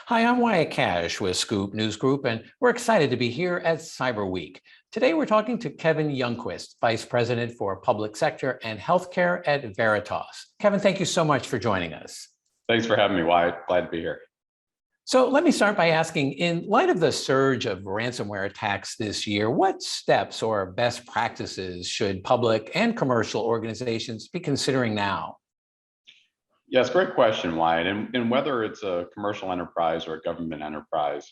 Hi, I'm Wyatt Cash with Scoop News Group, and we're excited to be here at Cyber Week. Today, we're talking to Kevin Youngquist, Vice President for Public Sector and Healthcare at Veritas. Kevin, thank you so much for joining us. Thanks for having me, Wyatt. Glad to be here. So let me start by asking, in light of the surge of ransomware attacks this year, what steps or best practices should public and commercial organizations be considering now? Yes, great question, Wyatt. And whether it's a commercial enterprise or a government enterprise,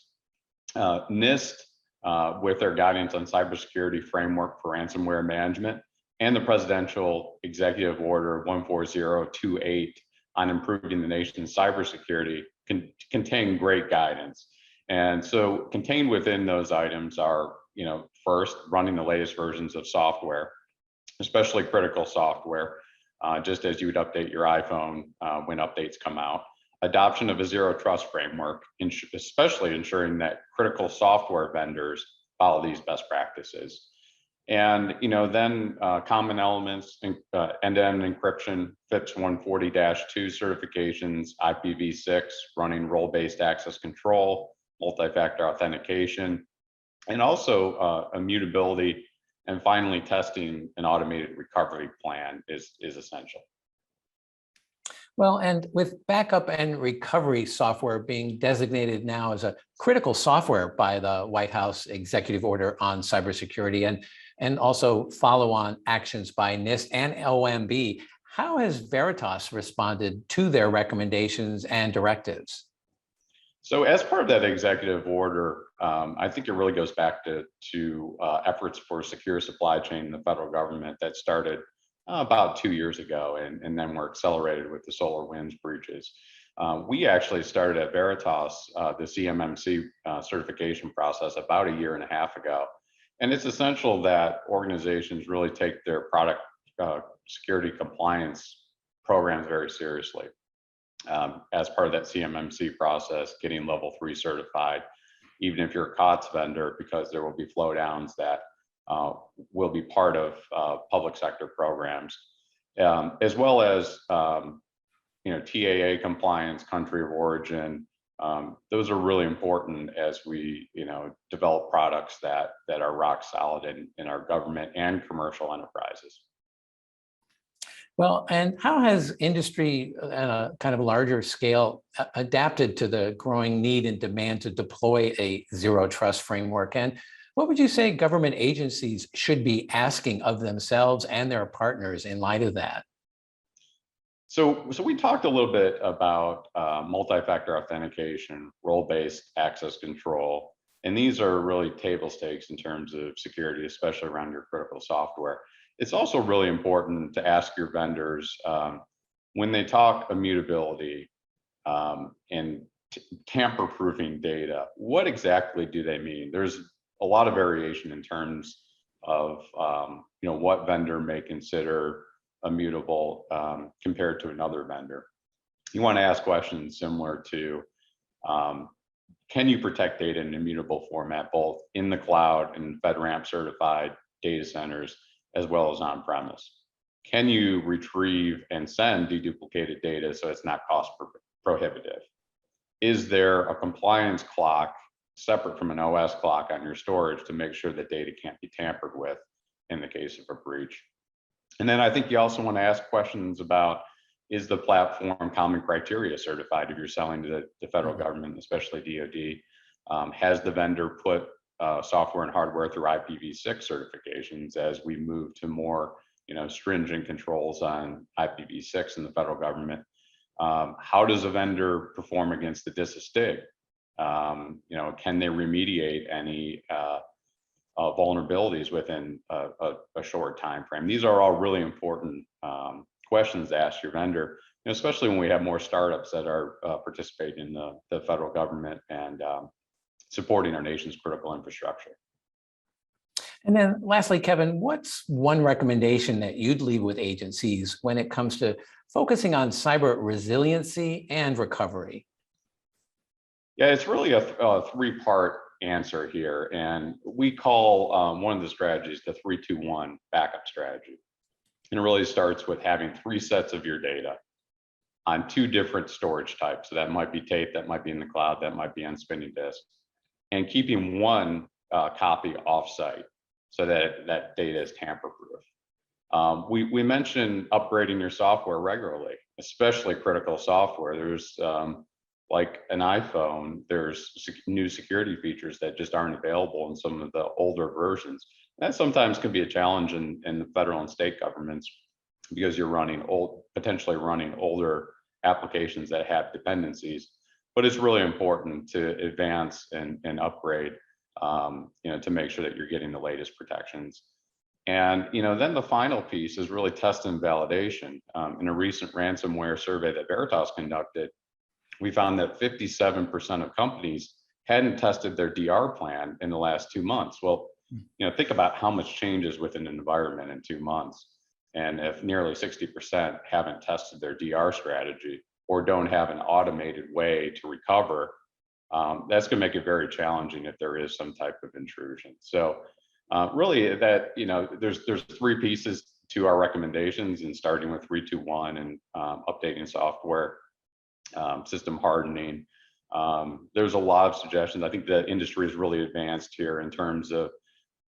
NIST, with their guidance on cybersecurity framework for ransomware management, and the Presidential Executive Order 14028 on improving the nation's cybersecurity contain great guidance. And so contained within those items are, first, running the latest versions of software, especially critical software, just as you would update your iPhone when updates come out. Adoption of a zero trust framework, especially ensuring that critical software vendors follow these best practices. And then common elements, end-to-end encryption, FIPS 140-2 certifications, IPv6, running role-based access control, multi-factor authentication, and also immutability. And finally, testing an automated recovery plan is essential. Well, and with backup and recovery software being designated now as a critical software by the White House Executive Order on cybersecurity and also follow-on actions by NIST and OMB, how has Veritas responded to their recommendations and directives? So as part of that executive order, I think it really goes back to efforts for secure supply chain in the federal government that started about 2 years ago, and then were accelerated with the SolarWinds breaches. We actually started at Veritas the CMMC certification process about 1.5 years ago. And it's essential that organizations really take their product security compliance programs very seriously. As part of that CMMC process, getting level 3 certified, even if you're a COTS vendor, because there will be flow downs that will be part of public sector programs, as well as TAA compliance, country of origin. Those are really important as we develop products that are rock solid in our government and commercial enterprises. Well, and how has industry at a kind of larger scale adapted to the growing need and demand to deploy a zero trust framework? And what would you say government agencies should be asking of themselves and their partners in light of that? So we talked a little bit about multi-factor authentication, role-based access control, and these are really table stakes in terms of security, especially around your critical software. It's also really important to ask your vendors when they talk immutability and tamper-proofing data, what exactly do they mean? There's a lot of variation in terms of what vendor may consider immutable compared to another vendor. You want to ask questions similar to, can you protect data in an immutable format, both in the cloud and FedRAMP certified data centers, as well as on-premise? Can you retrieve and send deduplicated data so it's not cost prohibitive? Is there a compliance clock separate from an OS clock on your storage to make sure that data can't be tampered with in the case of a breach? And then I think you also want to ask questions about, is the platform common criteria certified if you're selling to the federal government, especially DoD? Has the vendor put software and hardware through IPv6 certifications as we move to more stringent controls on IPv6 in the federal government? How does a vendor perform against the DISA-STIG? Can they remediate any vulnerabilities within a short time frame? These are all really important questions to ask your vendor, especially when we have more startups that are participating in the federal government and supporting our nation's critical infrastructure. And then lastly, Kevin, what's one recommendation that you'd leave with agencies when it comes to focusing on cyber resiliency and recovery? Yeah, it's really a three-part answer here. And we call one of the strategies the 3-2-1 backup strategy. And it really starts with having 3 sets of your data: on 2 different storage types. So that might be tape, that might be in the cloud, that might be on spinning disk, and keeping one copy offsite so that that data is tamper-proof. We mentioned upgrading your software regularly, especially critical software. There's like an iPhone, there's new security features that just aren't available in some of the older versions. That sometimes can be a challenge in the federal and state governments because you're potentially running older applications that have dependencies. But it's really important to advance and upgrade, to make sure that you're getting the latest protections. And then the final piece is really test and validation. In a recent ransomware survey that Veritas conducted, we found that 57% of companies hadn't tested their DR plan in the last 2 months. Well, think about how much changes within an environment in 2 months. And if nearly 60% haven't tested their DR strategy or don't have an automated way to recover, that's going to make it very challenging if there is some type of intrusion. So really that, there's 3 pieces to our recommendations, and starting with 321 and updating software, system hardening. There's a lot of suggestions. I think the industry is really advanced here in terms of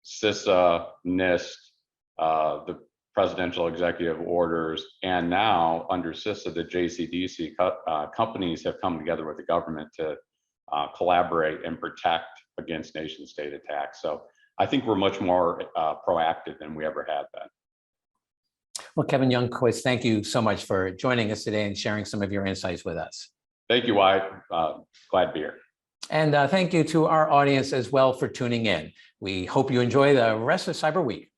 CISA, NIST, the presidential executive orders, and now under CISA, the JCDC companies have come together with the government to collaborate and protect against nation state attacks. So I think we're much more proactive than we ever have been. Well, Kevin Youngquist, thank you so much for joining us today and sharing some of your insights with us. Thank you, Wyatt. Glad to be here. And thank you to our audience as well for tuning in. We hope you enjoy the rest of Cyber Week.